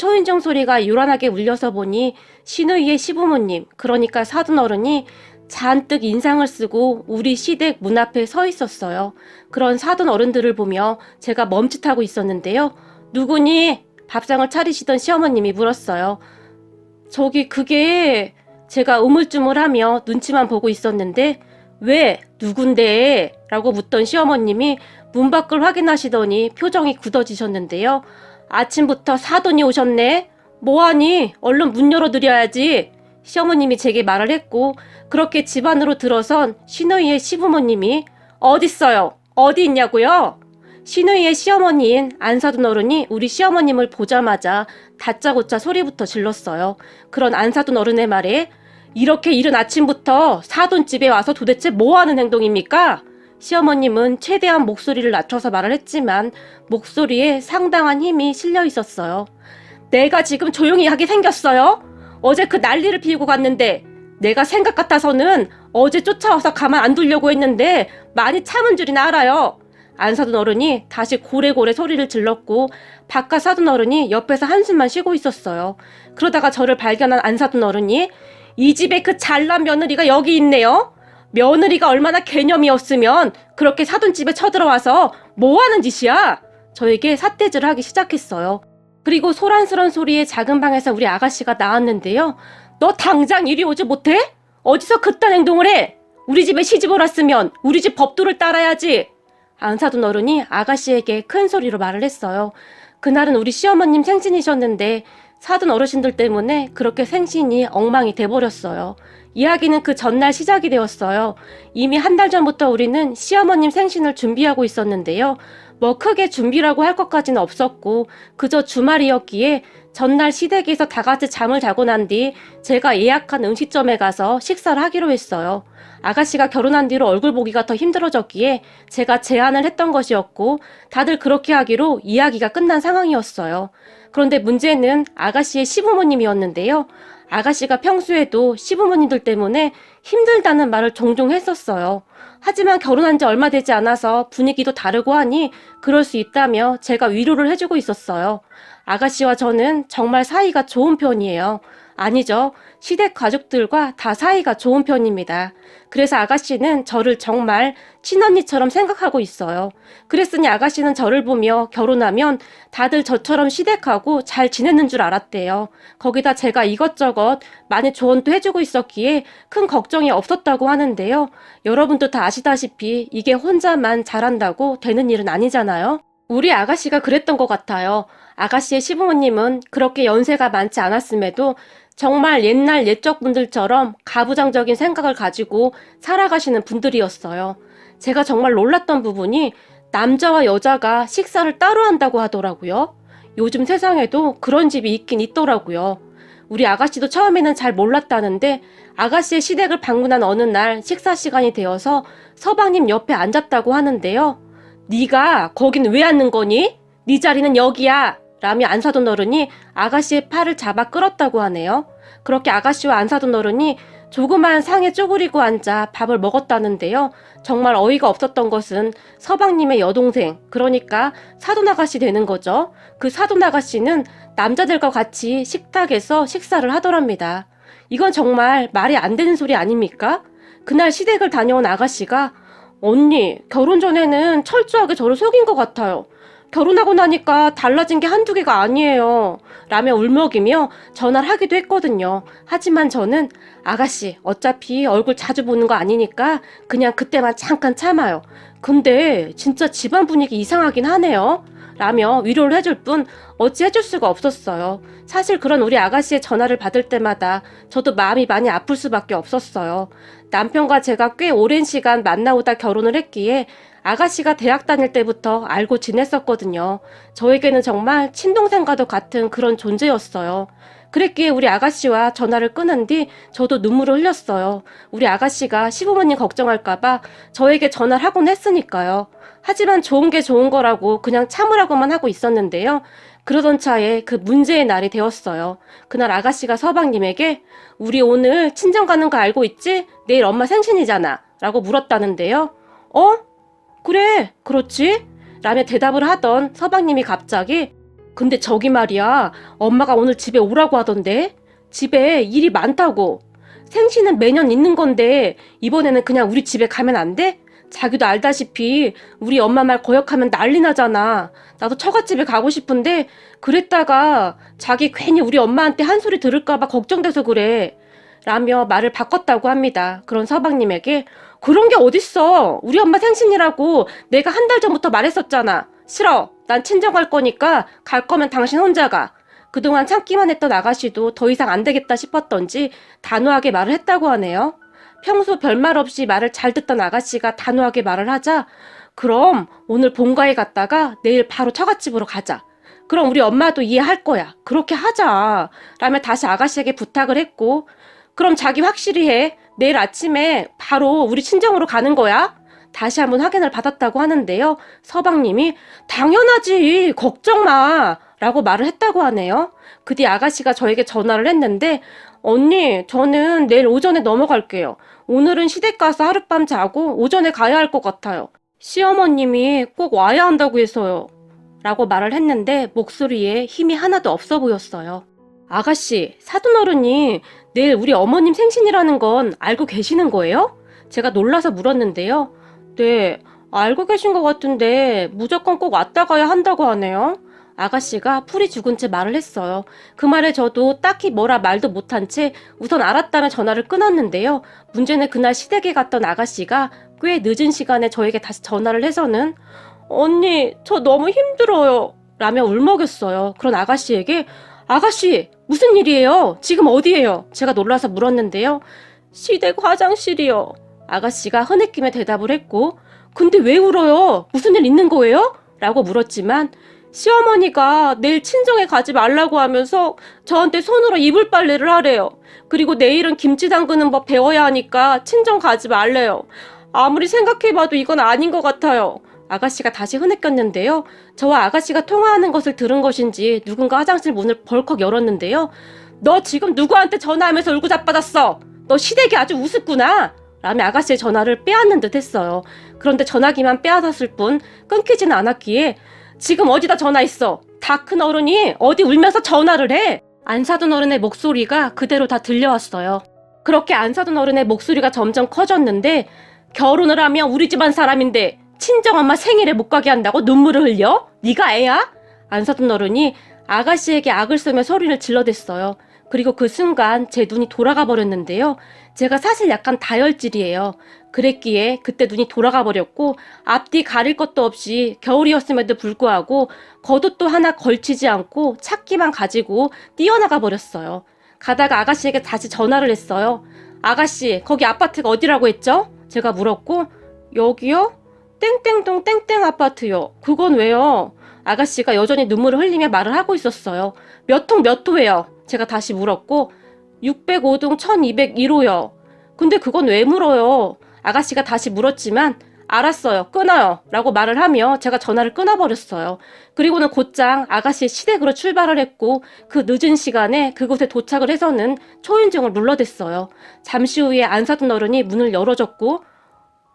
초인종 소리가 요란하게 울려서 보니 신우이의 시부모님, 그러니까 사돈어른이 잔뜩 인상을 쓰고 우리 시댁 문 앞에 서 있었어요. 그런 사돈어른들을 보며 제가 멈칫하고 있었는데요. 누구니? 밥상을 차리시던 시어머님이 물었어요. 그게 제가 우물쭈물하며 눈치만 보고 있었는데 왜? 누군데? 라고 묻던 시어머님이 문 밖을 확인하시더니 표정이 굳어지셨는데요. 아침부터 사돈이 오셨네? 뭐하니? 얼른 문 열어드려야지. 시어머님이 제게 말을 했고 그렇게 집 안으로 들어선 신우이의 시부모님이 어딨어요? 어디 있냐고요? 신우이의 시어머니인 안사돈 어른이 우리 시어머님을 보자마자 다짜고짜 소리부터 질렀어요. 그런 안사돈 어른의 말에 이렇게 이른 아침부터 사돈집에 와서 도대체 뭐하는 행동입니까? 시어머님은 최대한 목소리를 낮춰서 말을 했지만 목소리에 상당한 힘이 실려 있었어요. 내가 지금 조용히 하게 생겼어요? 어제 그 난리를 피우고 갔는데 내가 생각 같아서는 어제 쫓아와서 가만 안 두려고 했는데 많이 참은 줄이나 알아요. 안사돈 어른이 다시 고래고래 소리를 질렀고 바깥 사돈 어른이 옆에서 한숨만 쉬고 있었어요. 그러다가 저를 발견한 안사돈 어른이 이 집에 그 잘난 며느리가 여기 있네요. 며느리가 얼마나 개념이 없으면 그렇게 사돈집에 쳐들어와서 뭐하는 짓이야? 저에게 삿대질을 하기 시작했어요. 그리고 소란스런 소리에 작은 방에서 우리 아가씨가 나왔는데요. 너 당장 이리 오지 못해? 어디서 그딴 행동을 해? 우리 집에 시집을 왔으면 우리 집 법도를 따라야지. 안사돈 어른이 아가씨에게 큰 소리로 말을 했어요. 그날은 우리 시어머님 생신이셨는데 사돈 어르신들 때문에 그렇게 생신이 엉망이 돼버렸어요. 이야기는 그 전날 시작이 되었어요. 이미 한 달 전부터 우리는 시어머님 생신을 준비하고 있었는데요. 뭐 크게 준비라고 할 것까지는 없었고 그저 주말이었기에 전날 시댁에서 다 같이 잠을 자고 난 뒤 제가 예약한 음식점에 가서 식사를 하기로 했어요. 아가씨가 결혼한 뒤로 얼굴 보기가 더 힘들어졌기에 제가 제안을 했던 것이었고 다들 그렇게 하기로 이야기가 끝난 상황이었어요. 그런데 문제는 아가씨의 시부모님이었는데요. 아가씨가 평소에도 시부모님들 때문에 힘들다는 말을 종종 했었어요. 하지만 결혼한 지 얼마 되지 않아서 분위기도 다르고 하니 그럴 수 있다며 제가 위로를 해주고 있었어요. 아가씨와 저는 정말 사이가 좋은 편이에요. 아니죠. 시댁 가족들과 다 사이가 좋은 편입니다. 그래서 아가씨는 저를 정말 친언니처럼 생각하고 있어요. 그랬으니 아가씨는 저를 보며 결혼하면 다들 저처럼 시댁하고 잘 지내는 줄 알았대요. 거기다 제가 이것저것 많이 조언도 해주고 있었기에 큰 걱정이 없었다고 하는데요. 여러분도 다 아시다시피 이게 혼자만 잘한다고 되는 일은 아니잖아요. 우리 아가씨가 그랬던 것 같아요. 아가씨의 시부모님은 그렇게 연세가 많지 않았음에도 정말 옛날 옛적 분들처럼 가부장적인 생각을 가지고 살아가시는 분들이었어요. 제가 정말 놀랐던 부분이 남자와 여자가 식사를 따로 한다고 하더라고요. 요즘 세상에도 그런 집이 있긴 있더라고요. 우리 아가씨도 처음에는 잘 몰랐다는데 아가씨의 시댁을 방문한 어느 날 식사 시간이 되어서 서방님 옆에 앉았다고 하는데요. 네가 거긴 왜 앉는 거니? 네 자리는 여기야. 라며 안사돈 어른이 아가씨의 팔을 잡아 끌었다고 하네요. 그렇게 아가씨와 안사돈 어른이 조그만 상에 쪼그리고 앉아 밥을 먹었다는데요. 정말 어이가 없었던 것은 서방님의 여동생, 그러니까 사돈 아가씨 되는 거죠. 그 사돈 아가씨는 남자들과 같이 식탁에서 식사를 하더랍니다. 이건 정말 말이 안 되는 소리 아닙니까? 그날 시댁을 다녀온 아가씨가 언니, 결혼 전에는 철저하게 저를 속인 것 같아요. 결혼하고 나니까 달라진 게 한두 개가 아니에요. 라며 울먹이며 전화를 하기도 했거든요. 하지만 저는 아가씨 어차피 얼굴 자주 보는 거 아니니까 그냥 그때만 잠깐 참아요. 근데 진짜 집안 분위기 이상하긴 하네요. 라며 위로를 해줄 뿐 어찌 해줄 수가 없었어요. 사실 그런 우리 아가씨의 전화를 받을 때마다 저도 마음이 많이 아플 수밖에 없었어요. 남편과 제가 꽤 오랜 시간 만나오다 결혼을 했기에 아가씨가 대학 다닐 때부터 알고 지냈었거든요. 저에게는 정말 친동생과도 같은 그런 존재였어요. 그랬기에 우리 아가씨와 전화를 끊은 뒤 저도 눈물을 흘렸어요. 우리 아가씨가 시부모님 걱정할까봐 저에게 전화를 하곤 했으니까요. 하지만 좋은 게 좋은 거라고 그냥 참으라고만 하고 있었는데요. 그러던 차에 그 문제의 날이 되었어요. 그날 아가씨가 서방님에게 우리 오늘 친정 가는 거 알고 있지? 내일 엄마 생신이잖아. 라고 물었다는데요. 그래, 그렇지? 라며 대답을 하던 서방님이 갑자기 근데 저기 말이야, 엄마가 오늘 집에 오라고 하던데? 집에 일이 많다고. 생신은 매년 있는 건데 이번에는 그냥 우리 집에 가면 안 돼? 자기도 알다시피 우리 엄마 말 거역하면 난리 나잖아. 나도 처갓집에 가고 싶은데 그랬다가 자기 괜히 우리 엄마한테 한 소리 들을까봐 걱정돼서 그래. 라며 말을 바꿨다고 합니다. 그런 서방님에게 그런 게 어딨어. 우리 엄마 생신이라고 내가 한 달 전부터 말했었잖아. 싫어. 난 친정 갈 거니까 갈 거면 당신 혼자 가. 그동안 참기만 했던 아가씨도 더 이상 안 되겠다 싶었던지 단호하게 말을 했다고 하네요. 평소 별말 없이 말을 잘 듣던 아가씨가 단호하게 말을 하자 그럼 오늘 본가에 갔다가 내일 바로 처갓집으로 가자. 그럼 우리 엄마도 이해할 거야. 그렇게 하자. 라며 다시 아가씨에게 부탁을 했고 그럼 자기 확실히 해. 내일 아침에 바로 우리 친정으로 가는 거야. 다시 한번 확인을 받았다고 하는데요. 서방님이 당연하지. 걱정 마. 라고 말을 했다고 하네요. 그 뒤 아가씨가 저에게 전화를 했는데 언니 저는 내일 오전에 넘어갈게요. 오늘은 시댁 가서 하룻밤 자고 오전에 가야 할 것 같아요. 시어머님이 꼭 와야 한다고 해서요. 라고 말을 했는데 목소리에 힘이 하나도 없어 보였어요. 아가씨, 사돈어른이 내일 우리 어머님 생신이라는 건 알고 계시는 거예요? 제가 놀라서 물었는데요. 네, 알고 계신 것 같은데 무조건 꼭 왔다 가야 한다고 하네요. 아가씨가 풀이 죽은 채 말을 했어요. 그 말에 저도 딱히 뭐라 말도 못한 채 우선 알았다며 전화를 끊었는데요. 문제는 그날 시댁에 갔던 아가씨가 꽤 늦은 시간에 저에게 다시 전화를 해서는 언니, 저 너무 힘들어요. 라며 울먹였어요. 그런 아가씨에게 아가씨, 무슨 일이에요? 지금 어디예요? 제가 놀라서 물었는데요. 시댁 화장실이요. 아가씨가 흐느끼며 대답을 했고 근데 왜 울어요? 무슨 일 있는 거예요? 라고 물었지만 시어머니가 내일 친정에 가지 말라고 하면서 저한테 손으로 이불 빨래를 하래요. 그리고 내일은 김치 담그는 법 배워야 하니까 친정 가지 말래요. 아무리 생각해봐도 이건 아닌 것 같아요. 아가씨가 다시 흐느꼈는데요. 저와 아가씨가 통화하는 것을 들은 것인지 누군가 화장실 문을 벌컥 열었는데요. 너 지금 누구한테 전화하면서 울고 자빠졌어? 너 시댁이 아주 우습구나. 라며 아가씨의 전화를 빼앗는 듯 했어요. 그런데 전화기만 빼앗았을 뿐 끊기지는 않았기에 지금 어디다 전화했어? 다 큰 어른이 어디 울면서 전화를 해? 안 사둔 어른의 목소리가 그대로 다 들려왔어요. 그렇게 안 사둔 어른의 목소리가 점점 커졌는데 결혼을 하면 우리 집안 사람인데 친정엄마 생일에 못 가게 한다고 눈물을 흘려? 네가 애야? 안 사둔 어른이 아가씨에게 악을 쓰며 소리를 질러댔어요. 그리고 그 순간 제 눈이 돌아가 버렸는데요. 제가 사실 약간 다혈질이에요. 그랬기에 그때 눈이 돌아가 버렸고 앞뒤 가릴 것도 없이 겨울이었음에도 불구하고 겉옷도 하나 걸치지 않고 찾기만 가지고 뛰어나가 버렸어요. 가다가 아가씨에게 다시 전화를 했어요. 아가씨, 거기 아파트가 어디라고 했죠? 제가 물었고 여기요? 땡땡동 땡땡 아파트요. 그건 왜요? 아가씨가 여전히 눈물을 흘리며 말을 하고 있었어요. 몇 통 몇 호예요? 제가 다시 물었고 605동 1201호요. 근데 그건 왜 물어요? 아가씨가 다시 물었지만 알았어요. 끊어요. 라고 말을 하며 제가 전화를 끊어버렸어요. 그리고는 곧장 아가씨의 시댁으로 출발을 했고 그 늦은 시간에 그곳에 도착을 해서는 초인종을 눌러댔어요. 잠시 후에 안 사둔 어른이 문을 열어줬고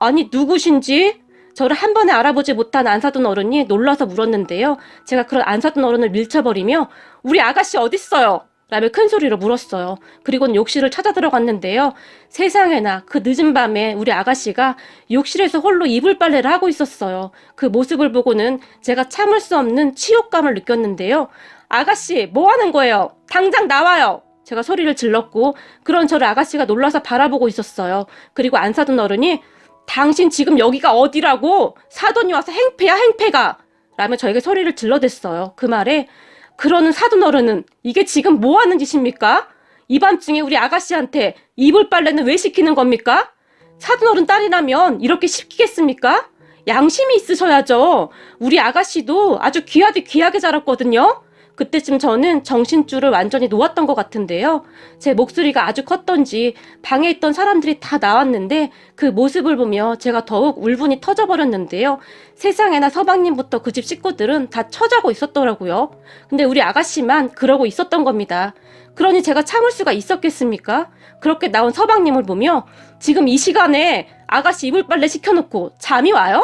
아니 누구신지? 저를 한 번에 알아보지 못한 안 사둔 어른이 놀라서 물었는데요. 제가 그런 안 사둔 어른을 밀쳐버리며 우리 아가씨 어딨어요? 라며 큰 소리로 물었어요. 그리고는 욕실을 찾아 들어갔는데요. 세상에나 그 늦은 밤에 우리 아가씨가 욕실에서 홀로 이불 빨래를 하고 있었어요. 그 모습을 보고는 제가 참을 수 없는 치욕감을 느꼈는데요. 아가씨 뭐 하는 거예요? 당장 나와요. 제가 소리를 질렀고 그런 저를 아가씨가 놀라서 바라보고 있었어요. 그리고 안 사둔 어른이 당신 지금 여기가 어디라고? 사돈이 와서 행패야 행패가. 라며 저에게 소리를 질러댔어요. 그 말에 그러는 사돈 어른은 이게 지금 뭐 하는 짓입니까? 이 밤중에 우리 아가씨한테 이불 빨래는 왜 시키는 겁니까? 사돈 어른 딸이라면 이렇게 시키겠습니까? 양심이 있으셔야죠. 우리 아가씨도 아주 귀하디 귀하게 자랐거든요. 그때쯤 저는 정신줄을 완전히 놓았던 것 같은데요. 제 목소리가 아주 컸던지 방에 있던 사람들이 다 나왔는데 그 모습을 보며 제가 더욱 울분이 터져버렸는데요. 세상에나 서방님부터 그 집 식구들은 다 처자고 있었더라고요. 근데 우리 아가씨만 그러고 있었던 겁니다. 그러니 제가 참을 수가 있었겠습니까? 그렇게 나온 서방님을 보며 지금 이 시간에 아가씨 이불 빨래 시켜놓고 잠이 와요?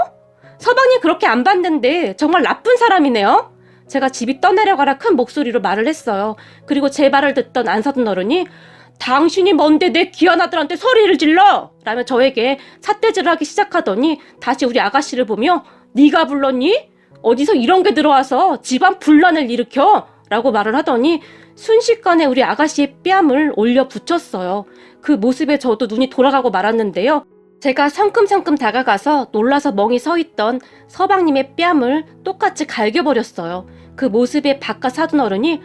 서방님 그렇게 안 봤는데 정말 나쁜 사람이네요. 제가 집이 떠내려가라 큰 목소리로 말을 했어요. 그리고 제 말을 듣던 안사돈 어른이 당신이 뭔데 내 귀한 아들한테 소리를 질러! 라며 저에게 삿대질을 하기 시작하더니 다시 우리 아가씨를 보며 네가 불렀니? 어디서 이런 게 들어와서 집안 분란을 일으켜? 라고 말을 하더니 순식간에 우리 아가씨의 뺨을 올려 붙였어요. 그 모습에 저도 눈이 돌아가고 말았는데요. 제가 성큼성큼 다가가서 놀라서 멍이 서 있던 서방님의 뺨을 똑같이 갈겨버렸어요. 그 모습에 바깥 사돈 어른이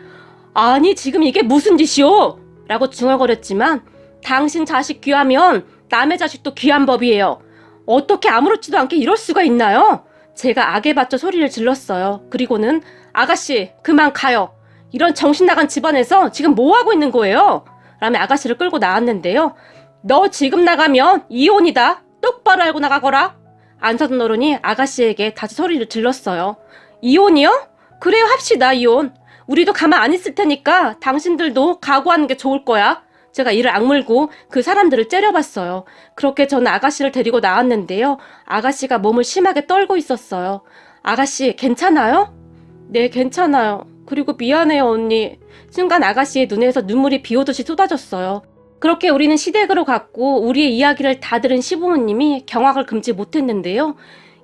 아니 지금 이게 무슨 짓이오? 라고 중얼거렸지만 당신 자식 귀하면 남의 자식도 귀한 법이에요. 어떻게 아무렇지도 않게 이럴 수가 있나요? 제가 악에 받쳐 소리를 질렀어요. 그리고는 아가씨 그만 가요. 이런 정신 나간 집안에서 지금 뭐 하고 있는 거예요? 라며 아가씨를 끌고 나왔는데요. 너 지금 나가면 이혼이다. 똑바로 알고 나가거라. 안사돈 어른이 아가씨에게 다시 소리를 질렀어요. 이혼이요? 그래요 합시다 이혼. 우리도 가만 안 있을 테니까 당신들도 각오하는 게 좋을 거야. 제가 이를 악물고 그 사람들을 째려봤어요. 그렇게 저는 아가씨를 데리고 나왔는데요. 아가씨가 몸을 심하게 떨고 있었어요. 아가씨 괜찮아요? 네 괜찮아요. 그리고 미안해요 언니. 순간 아가씨의 눈에서 눈물이 비오듯이 쏟아졌어요. 그렇게 우리는 시댁으로 갔고 우리의 이야기를 다 들은 시부모님이 경악을 금치 못했는데요.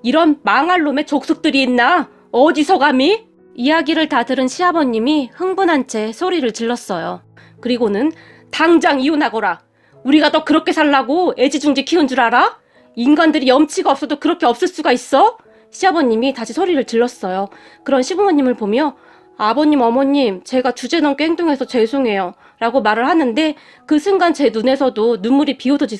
이런 망할 놈의 족속들이 있나? 어디서 감히? 이야기를 다 들은 시아버님이 흥분한 채 소리를 질렀어요. 그리고는 당장 이혼하거라. 우리가 너 그렇게 살라고 애지중지 키운 줄 알아? 인간들이 염치가 없어도 그렇게 없을 수가 있어? 시아버님이 다시 소리를 질렀어요. 그런 시부모님을 보며 아버님, 어머님, 제가 주제넘게 행동해서 죄송해요. 라고 말을 하는데 그 순간 제 눈에서도 눈물이 비오듯이